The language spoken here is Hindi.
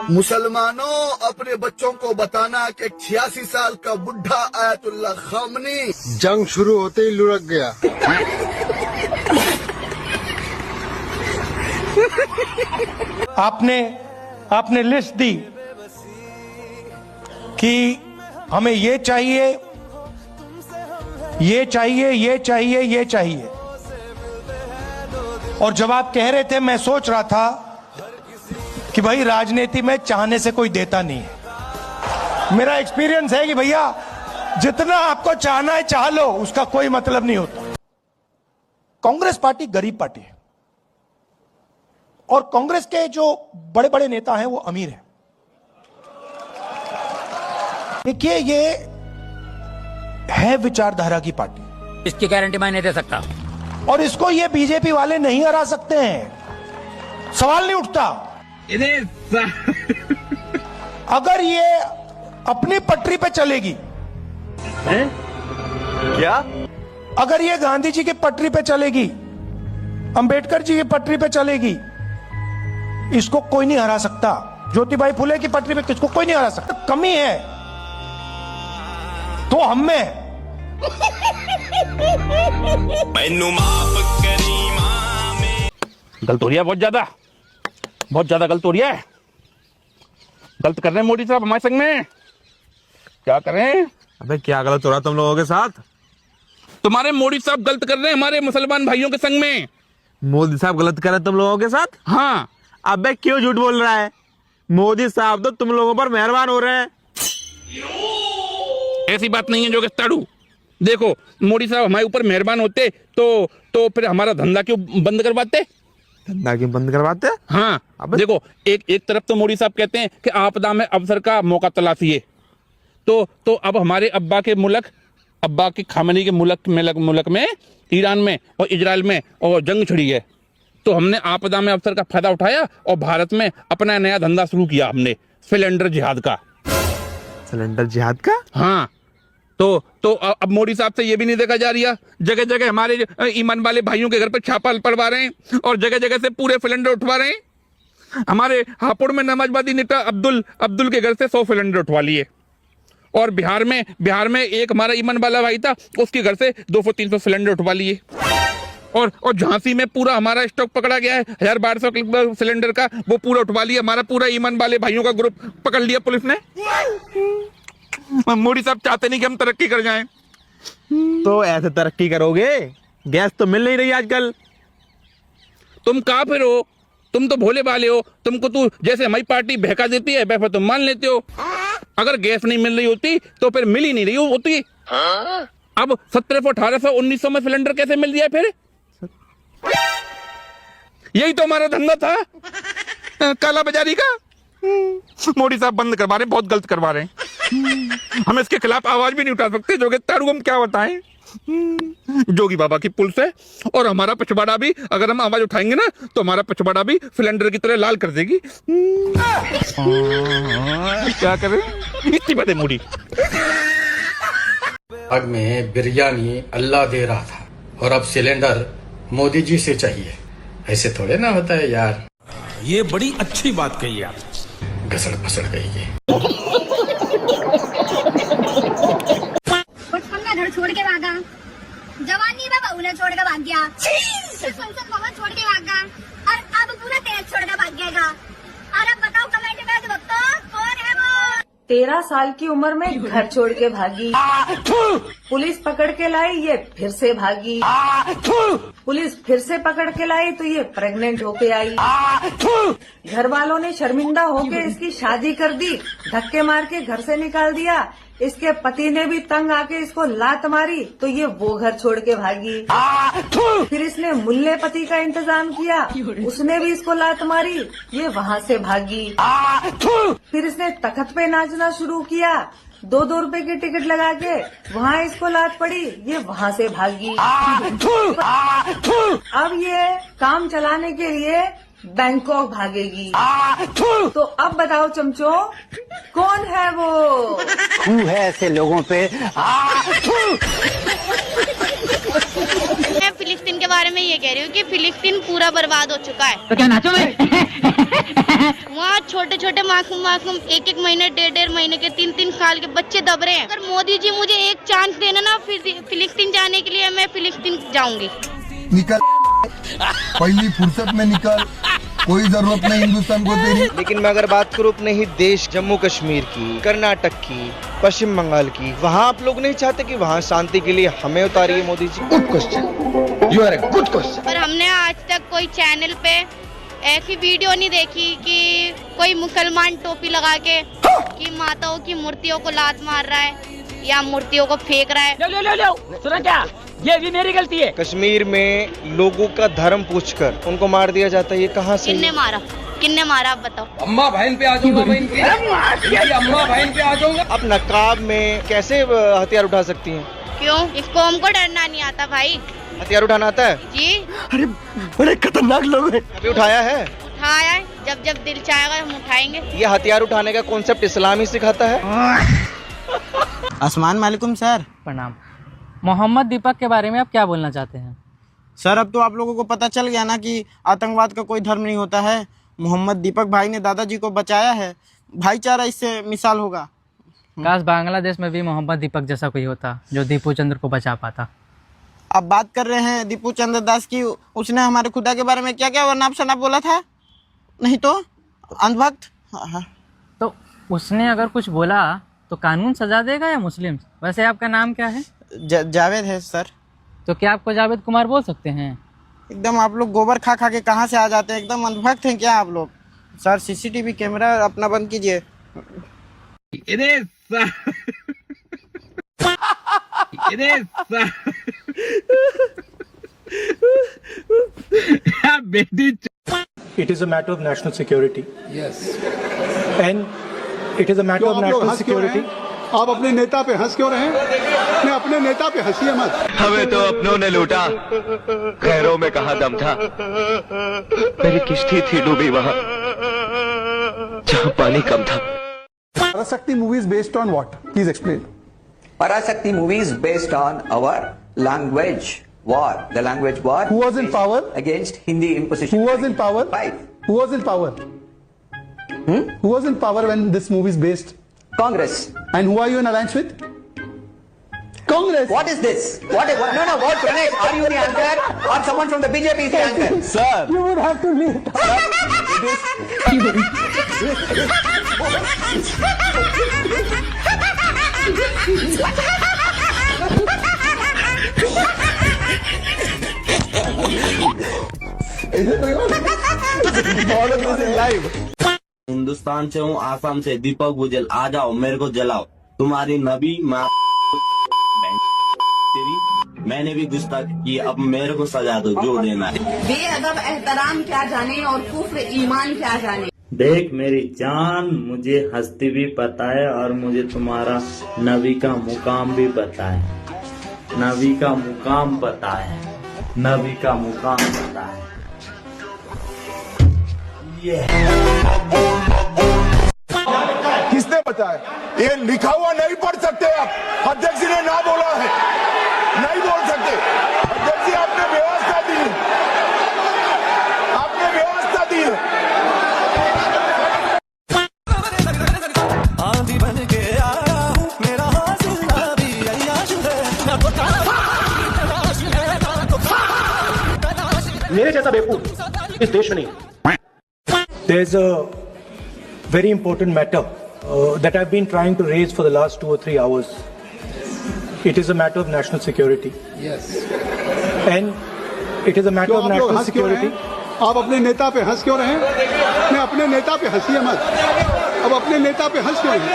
मुसलमानों, अपने बच्चों को बताना कि 86 साल का बुढ़ा आयतुल्ला खामनी जंग शुरू होते ही लुढ़क गया। आपने लिस्ट दी कि हमें ये चाहिए, ये चाहिए, ये चाहिए, ये चाहिए, और जब आप कह रहे थे मैं सोच रहा था कि भाई राजनीति में चाहने से कोई देता नहीं है। मेरा एक्सपीरियंस है कि भैया जितना आपको चाहना है चाह लो, उसका कोई मतलब नहीं होता। कांग्रेस पार्टी गरीब पार्टी है और कांग्रेस के जो बड़े बड़े नेता हैं वो अमीर हैं। देखिए, ये है विचारधारा की पार्टी, इसकी गारंटी मैं नहीं दे सकता और इसको ये बीजेपी वाले नहीं हरा सकते हैं। सवाल नहीं उठता। अगर ये अपनी पटरी पे चलेगी, क्या? अगर ये गांधी जी की पटरी पे चलेगी, अंबेडकर जी की पटरी पे चलेगी, इसको कोई नहीं हरा सकता। ज्योतिबाई फुले की पटरी पे किसको कोई नहीं हरा सकता। कमी है तो हम में। गलत हो रही है, बहुत ज्यादा गलत हो रही है। गलत कर रहे हैं मोदी साहब हमारे संग में। क्या करें? अबे क्या गलत हो रहा तुम लोगों के साथ? तुम्हारे मोदी साहब गलत कर रहे हैं हमारे मुसलमान भाइयों के संग में। मोदी साहब गलत कर रहे तुम लोगों के साथ? हाँ। अबे क्यों झूठ बोल रहा है? मोदी साहब तो तुम लोगों पर मेहरबान हो रहे हैं। ऐसी बात नहीं है जोगेश ताड़ू। देखो, मोदी साहब हमारे ऊपर मेहरबान होते तो फिर हमारा धंधा क्यों बंद करवाते? धंधा क्यों बंद करवाते? हाँ। देखो, एक तरफ तो मोदी साहब कहते हैं कि आपदा में अवसर का मौका तलाशिए, तो अब हमारे अब्बा के खामनी के मुल्क में ईरान में और इजराइल में और जंग छिड़ी है, तो हमने आपदा में अवसर का फायदा उठाया और भारत में अपना नया धंधा शुरू किया हमने, सिलेंडर जिहाद का। सिलेंडर जिहाद का? हाँ। तो अब मोदी साहब से ये भी नहीं देखा जा रहा, जगह जगह हमारे ईमान वाले भाइयों के घर पर छापा पड़वा रहे हैं और जगह जगह से पूरे सिलेंडर उठवा रहे हैं। हमारे हापुड़ में नमाजवादी नेता अब्दुल के घर से 100 सिलेंडर उठवा लिए, और बिहार में एक हमारा ईमान वाला भाई था, उसके घर से 200-300 सिलेंडर उठवा लिए, और झांसी में पूरा हमारा स्टॉक पकड़ा गया है 1200 सिलेंडर का, वो पूरा उठवा लिया। हमारा पूरा ईमान वाले भाइयों का ग्रुप पकड़ लिया पुलिस ने। मोदी साहब चाहते नहीं कि हम तरक्की कर जाएं। तो ऐसे तरक्की करोगे? गैस तो मिल नहीं रही आजकल। तुम काफिर हो, तुम तो भोले भाले हो। तुमको जैसे हमारी पार्टी बहका देती है वैसा तुम मान लेते हो। अगर गैस नहीं मिल रही होती तो फिर मिल ही नहीं रही होती। अब 1700, 1800, 1900 में सिलेंडर कैसे मिल दिया फिर? यही तो हमारा धंधा था, काला बाजारी का। मोदी साहब बंद करवा रहे हैं, बहुत गलत करवा रहे हैं। हम इसके खिलाफ आवाज भी नहीं उठा सकते। जोगेश ताड़ू, हम क्या बताएं? जोगी बाबा की पुल से, और हमारा पिछवाड़ा भी, अगर हम आवाज उठाएंगे ना तो हमारा पिछवाड़ा भी सिलेंडर की तरह लाल कर देगी। क्या करें? इतनी बात है मोदी। बाग में बिरयानी अल्लाह दे रहा था और अब सिलेंडर मोदी जी से चाहिए। ऐसे थोड़े ना होता है यार। ये बड़ी अच्छी बात कही आप। घसड़ फसड़ गई है। बचपन का घर छोड़ के भागा, जवानी में बहू ने छोड़ के भाग गया, संसद भवन छोड़ के भाग गया, और अब पूरा देश छोड़ के भाग जाएगा। और अब बताओ कमेंट में दोस्तों, कौन है वो? 13 साल की उम्र में घर छोड़ के भागी, पुलिस पकड़ के लाई, ये फिर से भागी, पुलिस फिर से पकड़ के लाई तो ये प्रेग्नेंट होके आई, घर वालों ने शर्मिंदा होके इसकी शादी कर दी, धक्के मार के घर से निकाल दिया, इसके पति ने भी तंग आके इसको लात मारी तो ये वो घर छोड़ के भागी, फिर इसने मुल्ले पति का इंतजाम किया, उसने भी इसको लात मारी, ये वहाँ से भागी, फिर इसने तख्त पे नाचना शुरू किया, 2-2 रुपए की टिकट लगा के, वहाँ इसको लात पड़ी, ये वहाँ से भागी। अब ये काम चलाने के लिए बैंकॉक भागेगी। तो अब बताओ चमचो, कौन है वो? तू है ऐसे लोगों पे। मैं फिलिस्तीन के बारे में ये कह रही हूँ कि फिलिस्तीन पूरा बर्बाद हो चुका है। तो क्या नाचो मैं? वहाँ छोटे छोटे मासूम एक महीने 1.5 महीने के 3 साल के बच्चे दब रहे हैं। अगर मोदी जी मुझे एक चांस देना ना फिलिस्तीन जाने के लिए, मैं फिलिस्तीन जाऊंगी। निकल पहली फुर्सत में निकल, कोई जरूरत नहीं हिंदुस्तान को तेरी। लेकिन मैं अगर बात करूँ अपने ही देश जम्मू कश्मीर की, कर्नाटक की, पश्चिम बंगाल की, वहाँ आप लोग नहीं चाहते कि वहाँ शांति के लिए हमें उतारिए Modi ji? Good question, you are a good question. पर हमने आज तक कोई चैनल पे ऐसी वीडियो नहीं देखी कि कोई मुसलमान टोपी लगा के कि माताओं की मूर्तियों को लात मार रहा है या मूर्तियों को फेंक रहा है। लो सुना क्या? ये भी मेरी गलती है। कश्मीर में लोगों का धर्म पूछकर उनको मार दिया जाता है, ये कहाँ से? किन्ने मारा आप बताओ? अम्मा बहन पे आ जाऊंगा मैं इनकी। अम्मा बहन पे आ जाऊंगा। आप नकाब में कैसे हथियार उठा सकती हैं? क्यों? इस कौम को डरना नहीं आता भाई? हथियार उठाना आता है जी? अरे बड़े खतरनाक लोग हैं। अभी उठाया है? उठाया है, जब दिल चाहेगा हम उठाएंगे। ये हथियार उठाने का कॉन्सेप्ट इस्लाम ही सिखाता है। अस्सलाम वालेकुम सर। प्रणाम। मोहम्मद दीपक के बारे में आप क्या बोलना चाहते हैं? सर अब तो आप लोगों को पता चल गया ना कि आतंकवाद का कोई धर्म नहीं होता है। मोहम्मद दीपक भाई ने दादाजी को बचाया है, भाईचारा इससे मिसाल होगा। काश बांग्लादेश में भी मोहम्मद दीपक जैसा कोई होता जो दीपू चंद्र को बचा पाता। आप बात कर रहे हैं दीपू चंद्र दास की, उसने हमारे खुदा के बारे में क्या क्या वर्नाप शनाप बोला था? नहीं तो अंधभक्त। तो उसने अगर कुछ बोला तो कानून सजा देगा या मुस्लिम? वैसे आपका नाम क्या है? जावेद है सर। तो क्या आपको जावेद कुमार बोल सकते हैं? एकदम आप लोग गोबर खा खा के कहाँ से आ जाते हैं, एकदम अंधभक्त हैं क्या आप लोग? सर सीसीटीवी कैमरा अपना बंद कीजिए। It is a matter of national security. Yes. And it is a matter of national security. आप अपने नेता पे हंस क्यों रहे हैं? मैं अपने नेता पे हंसिए मत। हमें तो अपनों ने लूटा, खैरों में कहा दम था। मेरी किश्ती थी डूबी वहाँ जहाँ पानी कम था। Parasakti movie is based on what? Please explain. Parasakti movie is based on our language war. The language war. Who was in power? Against Hindi imposition. Who was in power? Five. Who was in power? Who was in power when this movie is based? Congress. And who are you in alliance with? Congress. What is this? What? No. What, Pranesh? Are you the anchor or someone from the BJP is the anchor? Sir. You would have to leave. Hindustan से हूँ, आसाम से, दीपक बुझेल। आ जाओ, मेरे को जलाओ। तुम्हारी नबी माँ तेरी, मैंने भी गुस्ताख की, अब मेरे को सजा दो जो देना है। बेअदब एहतराम क्या जाने और कुफ्र ईमान क्या जाने। देख मेरी जान, मुझे हस्ती भी पता है और मुझे तुम्हारा नबी का मुकाम भी पता है। नबी का मुकाम पता है, नबी का मुकाम पता है। किसने बताया? ये लिखा हुआ नहीं पढ़ सकते आप। अध्यक्ष जी ने ना बोला है, नहीं बोल सकते। अध्यक्ष जी आपने व्यवस्था दी है, आपने व्यवस्था दी है। मेरे जैसा बेवकूफ इस देश में नहीं। There's a very important matter that I've been trying to raise for the last 2 or 3 hours. It is a matter of national security. Yes. And it is a matter of national security. आप अपने नेता पे हंस क्यों रहे हैं? मैं अपने नेता पे हंसिए मत। अब अपने नेता पे हंस क्यों रहे हैं?